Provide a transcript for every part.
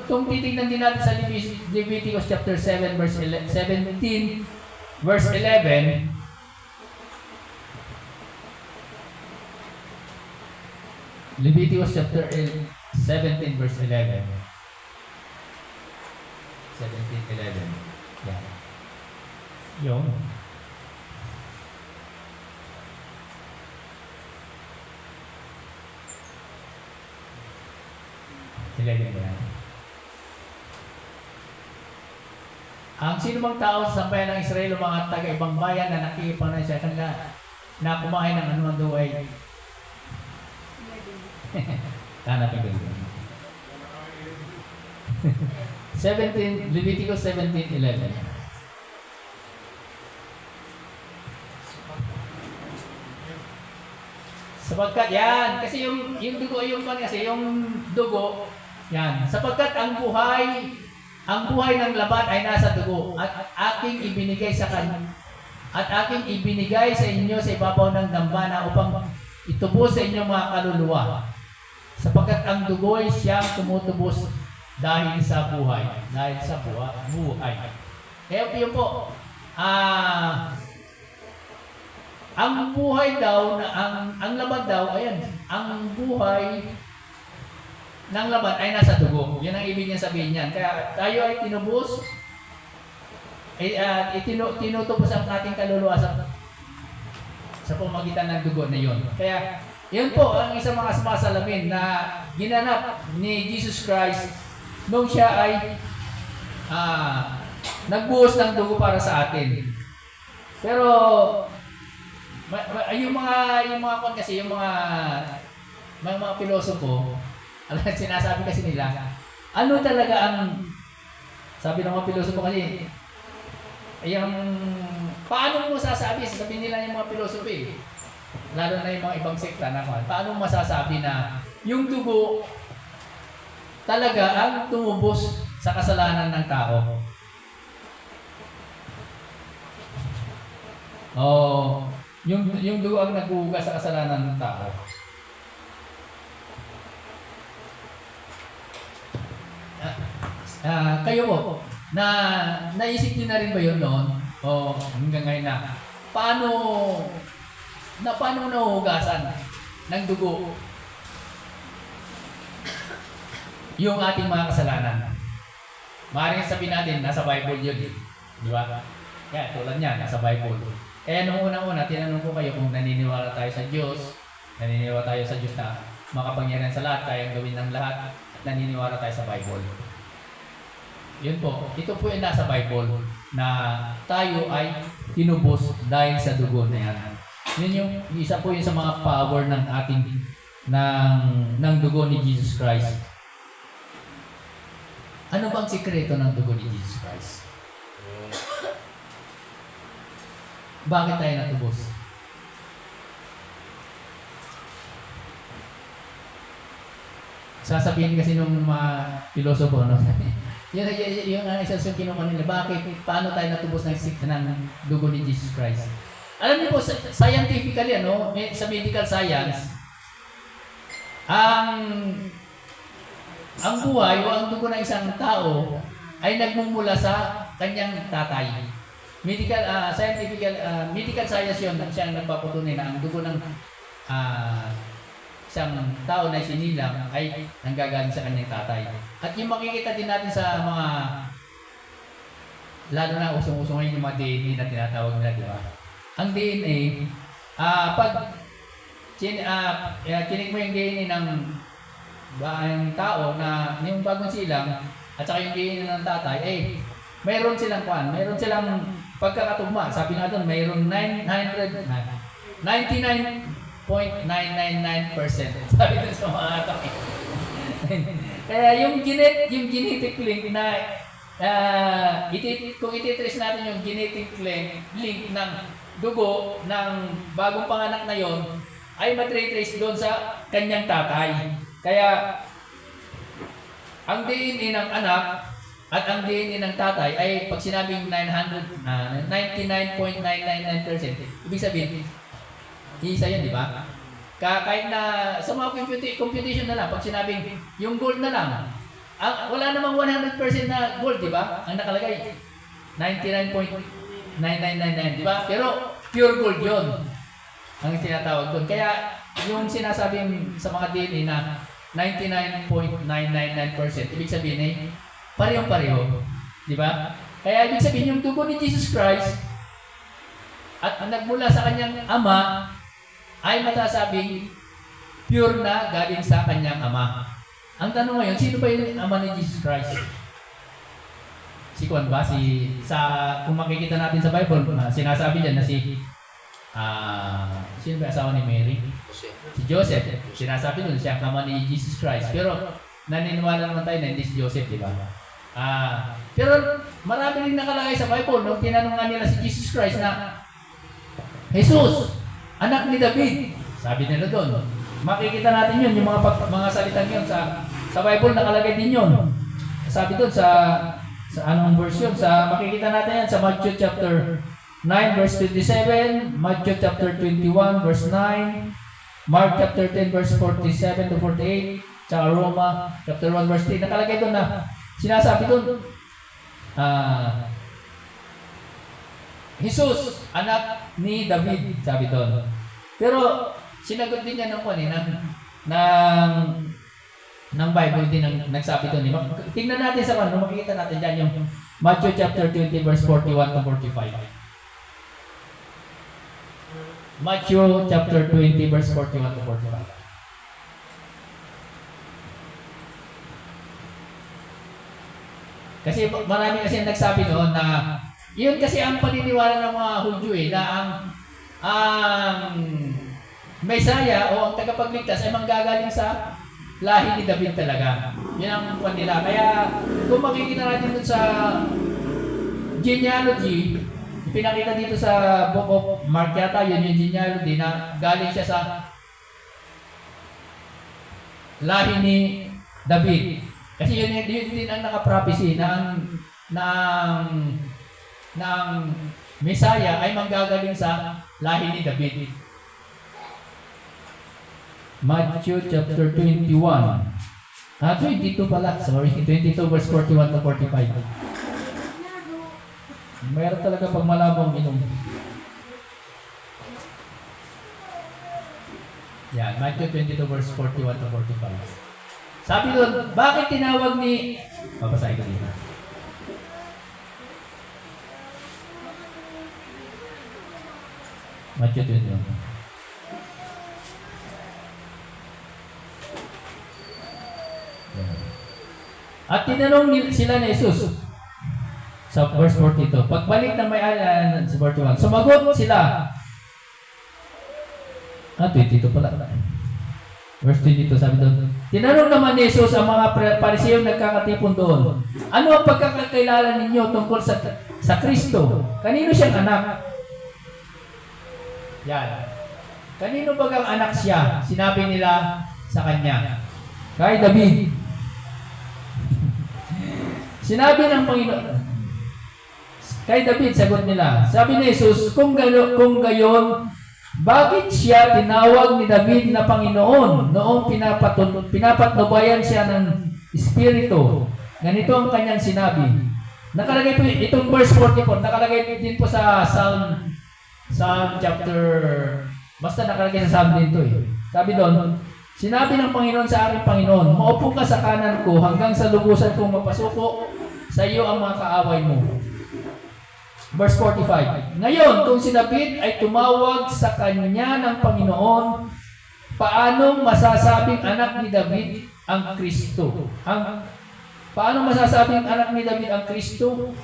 Kung titignan din natin sa Leviticus chapter 7, verse 17, verse 11, Leviticus chapter 17, verse 11. 17:11. Yan. Yung. Ilagay mo yan. Ang sino mang tao sa sambayan ng Israel o mga taga-ibang bayan na nakikipanay sa kanila na kumain ng anumang duway. Hanapin ko dito. 17, Leviticus 17:11. Sapagkat yan, kasi yung dugo, yung dugo, yan. Sapagkat ang buhay ng labat ay nasa dugo at aking ibinigay sa kanya. At aking ibinigay sa inyo sa ibabaw ng dambana upang itubos sa inyong mga kaluluwa. Sapagkat ang dugo ay siyang tumutubos dahil sa buhay. Dahil sa buhay. Kaya yun po, ang buhay daw, ang laban daw, ayan, ang buhay ng laban ay nasa dugo. Yan ang ibig niya sabihin niyan. Kaya tayo ay tinubos, tinutubos ang ating kaluluwa sa pamagitan ng dugo na yun. Kaya, yun po ang isang mga sumasalamin na ginanap ni Jesus Christ nung siya ay nagbuhos ng dugo para sa atin. Pero yung mga kon kasi yung mga pilosopo, sinasabi kasi nila, ano talaga ang sabi ng mga pilosopo kasi yung paano mo masasabi, sasabihin nila yung mga pilosopo lalo na yung mga ibang sekta na paano mo masasabi na yung dugo talaga ang tumubos sa kasalanan ng tao. Yung dugo ang naghuhugas sa kasalanan ng tao. Kayo po, naisip niyo na rin ba yun noon? O hanggang ngayon na? Paano nahuhugasan ng dugo yung ating mga kasalanan? Maaaring sabihin natin, nasa Bible yun. Di ba? Kaya tulad niya, nasa Bible. Kaya nung unang-una, tinanong ko kayo kung naniniwala tayo sa Diyos, naniniwala tayo sa Diyos na makapangyarihan sa lahat, kayang gawin ng lahat, at naniniwala tayo sa Bible. Yun po, ito po yung nasa Bible na tayo ay tinubos dahil sa dugo na yan. Yun yung isa po yun sa mga power ng ating ng dugo ni Jesus Christ. Ano bang sikreto ng dugo ni Jesus Christ? Bakit tayo natubos? Sasabihin kasi nung mga pilosopo, no? Yung isang kinuha nila, paano tayo natubos ng dugo ni Jesus Christ? Alam niyo po, scientifically, sa medical science, ang buhay o ang dugo ng isang tao ay nagmumula sa kanyang tatay. Medical science yun, siya ang nagpapatunay na ang dugo ng isang tao na sinilang ay nanggagaling sa kanyang tatay. At yung makikita din natin sa mga, lalo na usong-usong ngayon yung mga DNA na tinatawag nila, di ba? Ang DNA, pag chinik mo yung DNA ng tao na yung bagong silang at saka yung DNA ng tatay, mayroon silang pagkakatugma. Sabi nga doon, mayroon 99.999%. Sabi doon sa mga atak. Kaya yung genetic link na kung ititrace natin yung genetic link ng dugo ng bagong panganak na yon ay matrace doon sa kanyang tatay. Kaya ang DNA ng anak at ang DNA ng tatay ay pag sinabing 99.999%, ibig sabihin, isa yan, di ba? Kahit na sa mga computation na lang, pag sinabing yung gold na lang, wala namang 100% na gold, di ba? Ang nakalagay, 99.9999, di ba? Pero pure gold yun ang tinatawag doon. Kaya yung sinasabing sa mga DNA na 99.999%, ibig sabihin ay parehong-pareho, di ba? Kaya ibig sabihin yung dugo ni Jesus Christ at nagmula sa kanyang ama ay matasabing pure na galing sa kanyang ama. Ang tanong ngayon, sino ba yung ama ni Jesus Christ? Si Juan ba? Kung makikita natin sa Bible, sinasabi dyan na sino ba asawa ni Mary? Si Joseph. Sinasabi doon siya ang ama ni Jesus Christ. Pero naniniwala naman tayo na hindi si Joseph, di ba? Pero marami rin nakalagay sa Bible, no? Tinanong nga nila si Jesus Christ na, Jesus, anak ni David. Sabi nila doon. Makikita natin yun, yung mga salitang yun sa Bible, nakalagay din yun. Sabi doon sa anong verse yun? Makikita natin yan sa Matthew chapter 9 verse 27, Matthew chapter 21 verse 9, Mark chapter 10 verse 47 to 48, tsaka Roma chapter 1 verse 3. Nakalagay doon na sinasabi doon, Jesus, anak ni David, sabi doon. Pero sinagot din niya ng Bible din ang nagsabi doon. Tingnan natin sa makikita natin dyan yung Matthew chapter 20 verse 41 to 45. Matthew chapter 20 verse 41 to 45. Kasi marami kasi nagsabi noon na yun kasi ang paniniwala ng mga Hudyo na ang Messiah o ang tagapagligtas ay manggagaling sa lahi ni David talaga. Yan ang kwan nila. Kaya kung makikita natin dun sa genealogy, pinakita dito sa Book of Mark yata, yun yung genealogy na galing siya sa lahi ni David. Kasi yun din ang naka-prophecy na ang Messiah ay manggagaling sa lahi ni David. Matthew chapter 21. 22 pala. Sorry, 22 verse 41 to 45. Mayroon talaga pag malabong inom. Yan, Matthew 22 verse 41 to 45. Sabi doon, bakit tinawag ni... Papasahin ko dito. Matthew 21. At tinanong sila ni Jesus sa verse 42. Pagbalik ng may-ari sa 41, sumagot sila. 22 pala. Verse 22 sabi doon. Tinanong naman ni Jesus ang mga Pariseo nagkakatipon doon. Ano ang pagkakakilala ninyo tungkol sa Kristo? Kanino siyang anak? Yan. Kanino bagang anak siya? Sinabi nila sa kanya. Kay David. Sinabi ng Panginoon, kay David, sagot nila. Sabi ni Jesus, kung gayon, bakit siya tinawag ni David na Panginoon noong pinapatnubayan siya ng Espiritu? Ganito ang kanyang sinabi. Nakalagay po, itong verse 44, nakalagay din po sa Psalm chapter, basta nakalagay sa Psalm din ito eh. Sabi doon, sinabi ng Panginoon sa aking Panginoon, maupo ka sa kanan ko hanggang sa lubusan kong mapasuko sa iyo ang mga kaaway mo. Verse 45. Ngayon, kung si David ay tumawag sa kanya ng Panginoon, paano masasabing anak ni David ang Kristo? Paano masasabing anak ni David ang Kristo?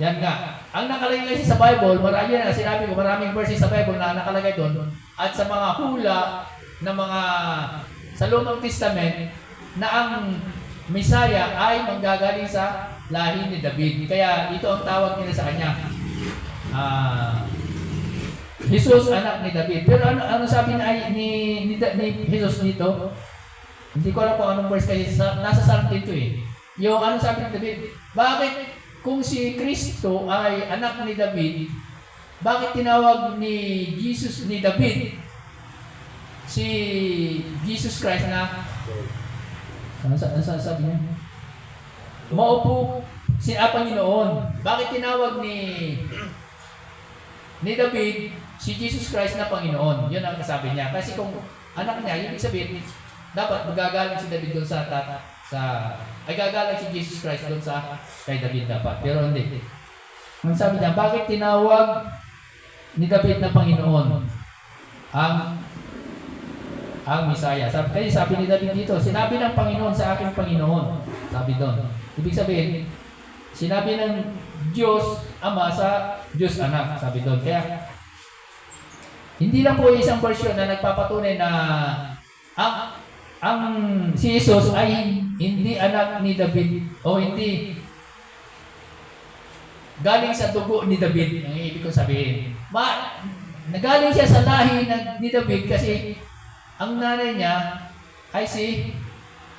Yan nga. Ang nakalagay kasi sa Bible, marami na sinabi ko, maraming verses sa Bible na nakalagay doon. At sa mga hula na mga sa Lumang Testament na ang Messiah ay manggagaling sa lahi ni David. Kaya ito ang tawag nila sa kanya. Jesus, anak ni David. Pero ano sabi ni Jesus dito? Hindi ko alam kung anong verse kasi nasa Psalm dito eh. Yung ano sabi ni David, bakit kung si Kristo ay anak ni David, bakit tinawag ni David si Jesus Christ na Ano sabi niya? Maupo si Panginoon. Bakit tinawag ni David si Jesus Christ na Panginoon? Yun ang kasabi niya. Kasi kung anak niya, ibig sabihin, dapat magagaling si David doon ay gagaling si Jesus Christ doon kay David dapat. Pero hindi. Ang sabi niya, bakit tinawag ni David na Panginoon ang Misaya? Kasi sabi ni David dito, sinabi ng Panginoon sa aking Panginoon. Sabi doon. Ibig sabihin, sinabi ng Diyos Ama sa Diyos Anak. Sabi doon. Kaya, hindi lang po isang version na nagpapatunay na ang si Jesus ay hindi anak ni David o hindi galing sa dugo ni David. Ang ibig kong sabihin. Nagaling siya sa lahi ni David kasi ang nanay niya ay si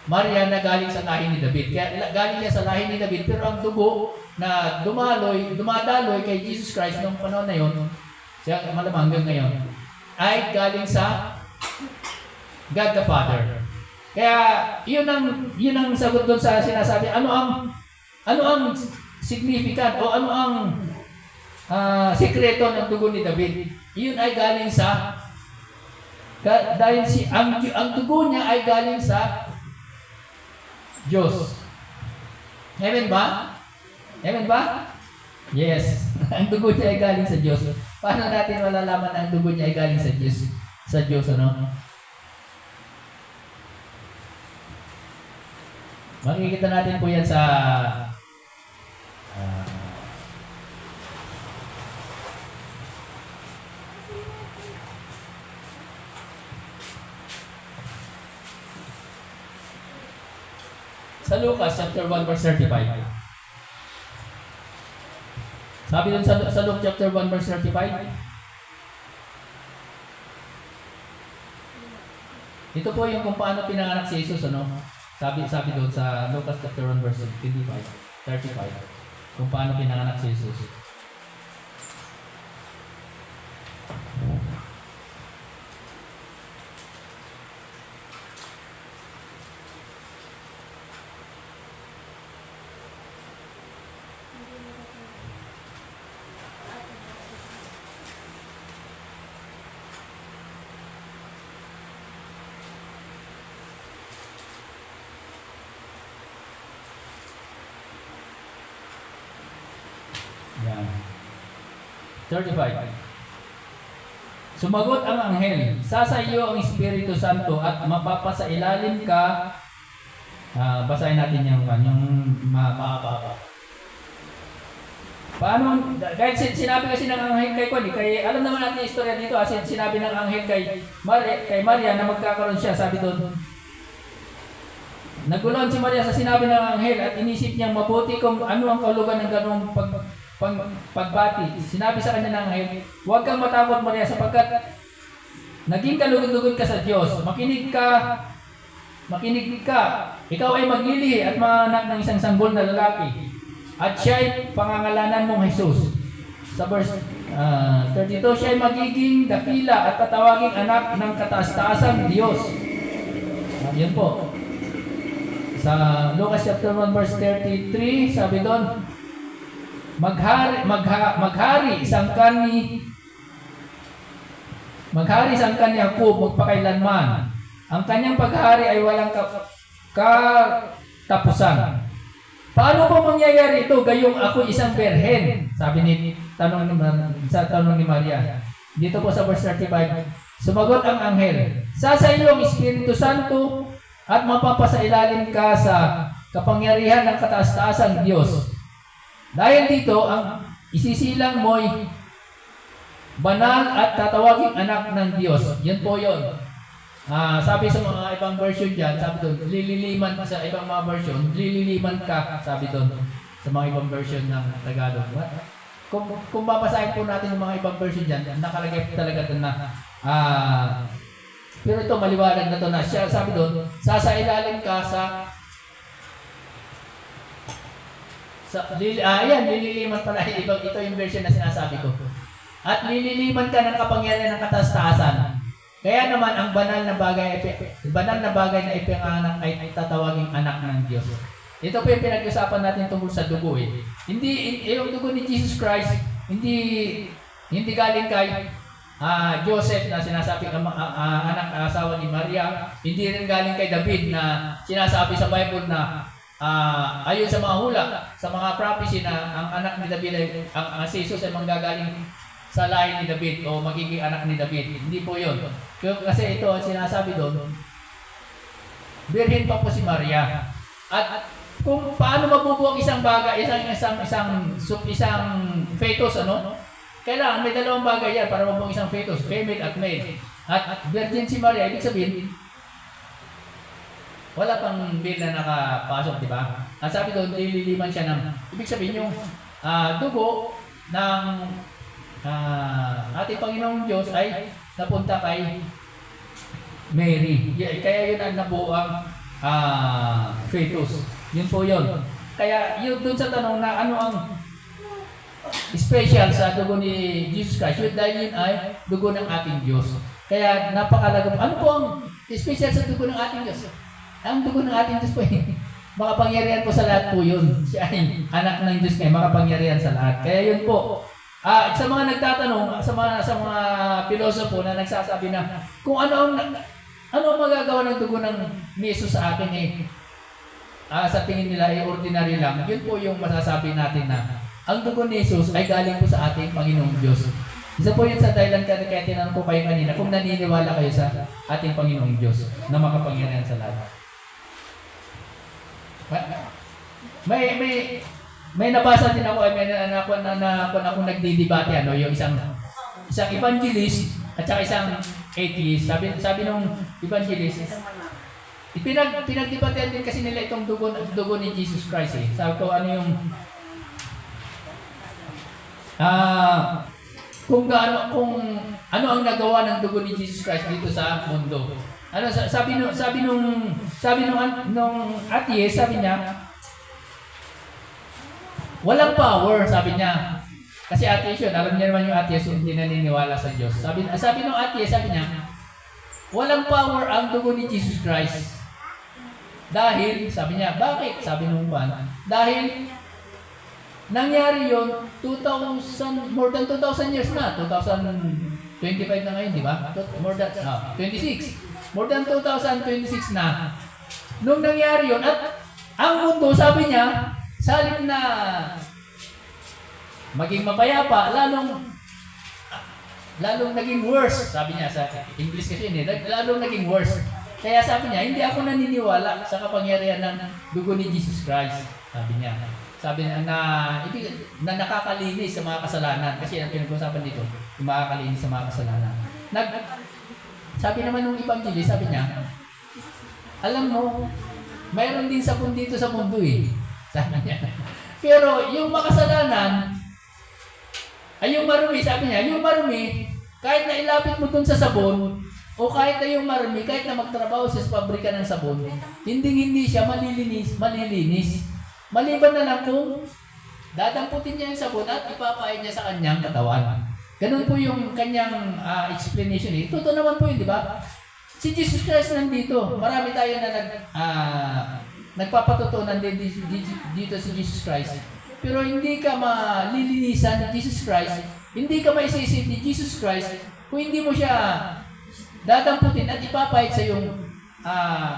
Maria na galing sa lahi ni David. Kaya galing siya sa lahi ni David pero ang dugo na dumadaloy kay Jesus Christ noong panahon na yun, siya malamang hanggang ngayon, ay galing sa God the Father. Kaya yun ang sagot doon sa sinasabi, ano ang significant o ano ang sikreto ng dugo ni David? Yun ay galing sa dahil ang dugo niya ay galing sa Diyos. Amen ba? Amen ba? Yes. Ang dugo niya ay galing sa Diyos. Paano natin malalaman na ang dugo niya ay galing sa Diyos? Sa Diyos, ano? Makikita natin po yan sa Lucas chapter 1 verse 35. Sabi dun sa Luke chapter 1 verse 35. Ito po yung kung paano pinanganak si Jesus, ano? Sabi doon sa Lucas chapter 1 verse 35. Kung paano pinanganak si Jesus. Yan. 35. Sumagot ang anghel, sasa iyo ang Espiritu Santo at mapapasailalim ka. Basahin natin yung mahaba. Paano, kahit sinabi kasi ng anghel kay alam naman natin yung istorya dito, sinabi ng anghel kay Maria na magkakaroon siya, sabi doon. Naguluhan si Maria sa sinabi ng anghel at inisip niyang mabuti kung ano ang kaulugan ng ganung pagbati. Sinabi sa kanya ng anghel, huwag kang matakot Maria sapagkat naging kalugod-lugod ka sa Diyos. Makinig ka. Ikaw ay maglilihi at manganak ng isang sanggol na lalaki. At siya ay pangangalanan mong Jesus. Sa verse 32, siya ay magiging dakila at tatawaging anak ng kataas-taasang Diyos. Yan po. Sa Lucas chapter 1 verse 33, sabi doon, maghari sangkan ni Jacob magpakailanman. Ang kanyang paghari ay walang katapusan. Paano po mangyayari ito gayong ako isang berhen? Sabi tanong ni Maria. Dito po sa verse 35, sumagot ang anghel, sa iyo ang Espiritu Santo at mapapasailalim ka sa kapangyarihan ng kataas-taasang Diyos. Dahil dito, ang isisilang mo'y banal at tatawaging anak ng Diyos. Yan po yun. Sabi sa mga ibang version dyan, sabi doon, lililiman sa ibang mga version, lililiman ka, sabi doon, sa mga ibang version ng Tagalog. Kung babasahin po natin yung mga ibang version dyan, nakalagay talaga doon na, pero ito maliwanag na to na siya, sabi doon, sasailalim ka lililiman pala. Ito yung version na sinasabi ko. At lililiman ka ng kapangyarihan ng kataas-taasan. Kaya naman, ang banal na bagay na ipanganak ay tatawaging Ito po yung pinag-usapan natin tungkol sa dugo eh. Hindi, yung dugo ni Jesus Christ, hindi galing kay Joseph na sinasabi anak asawa ni Maria, hindi rin galing kay David na sinasabi sa Bible na ayon sa mga hula, sa mga prophecy na ang anak ni David ay, ang si Jesus ay manggagaling sa lahi ni David o magiging anak ni David. Hindi po yun. Kasi ito ang sinasabi doon, virgin pa po si Maria. At kung paano mabubuo isang bagay, isang fetus, ano? Kailangan may dalawang bagay yan para mabuo isang fetus, female at male. At virgin si Maria, ibig sabihin, wala pang male na nakapasok, di ba? At sabi doon, nililiman siya ng, ibig sabihin yung dugo ng ating Panginoong Diyos ay napunta kay Mary. Kaya yun ang nabuang fetus. Yun po yun. Kaya yun dun sa tanong na ano ang special sa dugo ni Jesus Christ, yun dahil yun ay dugo ng ating Diyos. Kaya napakalaga po. Ano po ang special sa dugo ng ating Diyos? Ang dugo ng ating Diyos po makapangyarihan po sa lahat po yun. Siya ay anak ng Diyos kaya makapangyarihan sa lahat. Kaya yun po. Sa mga nagtatanong, sa mga pilosopo na nagsasabi na kung ano ang magagawa ng dugo ng ni Jesus sa akin sa tingin nila ay ordinary lang. Yun po yung masasabi natin na ang dugo ni Jesus ay galing po sa ating Panginoong Diyos. Isa po yun sa dahilan kaya tinanong ko kayo kanina kung naniniwala kayo sa ating Panginoong Diyos na makapangyarihan sa lahat. May nabasa din ako, may akong nagdidebate, yung isang evangelist at saka isang atheist. Sabi nung evangelist, pinagdebatean din kasi nila itong dugo ni Jesus Christ eh. Sabi ko ano yung kung ano ang nagawa ng dugo ni Jesus Christ dito sa mundo. Sabi nung atheist, sabi niya walang power, sabi niya. Kasi atheist yun, alam niya naman yung atheist hindi naniniwala sa Diyos. Sabi nung atheist, sabi niya walang power ang dugo ni Jesus Christ. Dahil, sabi niya, bakit? Sabi nung Juan, dahil nangyari yun more than 2,000 years na. 2025 na ngayon, di ba? More than 26. More than 2026 na. Nung nangyari yun, at ang mundo, sabi niya, sa halip na maging mapayapa, lalong naging worse. Sabi niya sa English kasi yun lalong naging worse. Kaya sabi niya, hindi ako naniniwala sa kapangyarihan ng dugo ni Jesus Christ. Sabi niya. Sabi niya na nakakalinis sa mga kasalanan. Kasi ang pinag-usapan dito, yung makakalinis sa mga kasalanan. Sabi naman ng evangelist, sabi niya, alam mo, mayroon din sabon dito sa mundo eh. Sabi niya. Pero yung makasalanan, ay yung marumi, sabi niya, yung marumi, kahit na ilapit mo dun sa sabon, o kahit na yung marumi, kahit na magtrabaho siya sa pabrika ng sabon, hindi siya malilinis. Maliban na lang kung dadamputin niya yung sabon at ipapain niya sa kanyang katawan. Ganun po yung kanyang explanation eh. Totoo naman po yun, di ba? Si Jesus Christ nandito. Marami tayo na nagpapatutunan din dito si Jesus Christ. Pero hindi ka malilinisan ni Jesus Christ, hindi ka maisisip ni Jesus Christ kung hindi mo siya dadamputin at ipapahit sa iyong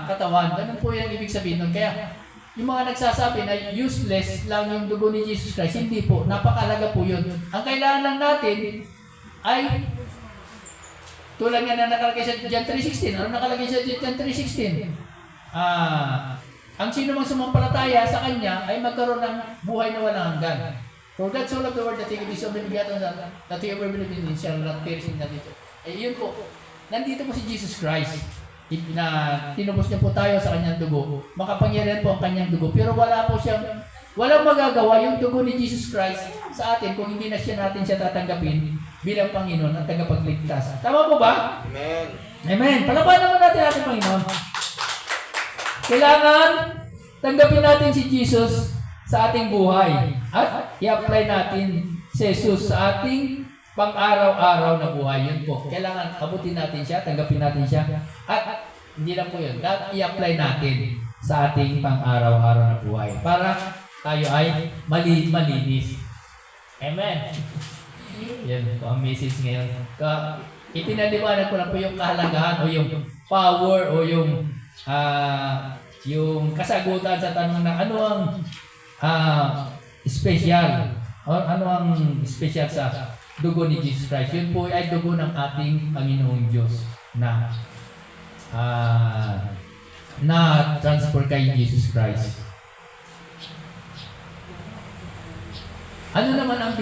katawan. Ganun po yung ibig sabihin nun. Kaya yung mga nagsasabi na useless lang yung dugo ni Jesus Christ, hindi po. Napakalaga po yun. Ang kailangan lang natin ay tulad nga na nakalagay sa John 3:16. Ano nakalagay sa John 3:16? Ang sino mang sumampalataya sa Kanya ay magkaroon ng buhay na walang hanggan. For God so loved the world that He gave His only begotten Son, that whoever believes in Him shall not perish in dito. Yun po. Nandito po si Jesus Christ. Na tinubos niya po tayo sa Kanyang dugo. Makapangyarihan po ang Kanyang dugo. Pero walang magagawa yung dugo ni Jesus Christ sa atin kung hindi na natin siya tatanggapin bilang Panginoon at tagapagligtas. Tama po ba? Amen. Amen. Palabanan naman natin ating Panginoon. Kailangan tanggapin natin si Jesus sa ating buhay at i-apply natin si Jesus sa ating pang-araw-araw na buhay. Yun po. Kailangan abutin natin siya, tanggapin natin siya at hindi lang po yun. I-apply natin sa ating pang-araw-araw na buhay para tayo ay malinis. Amen. Yan po ang message ngayon. Ipinaliwanag ko lang po yung kahalagahan o yung power o yung kasagutan sa tanong na ano ang special o ano ang special sa dugo ni Jesus Christ. Yun po ay dugo ng ating Panginoong Diyos na transfer kay Jesus Christ. Ano naman ang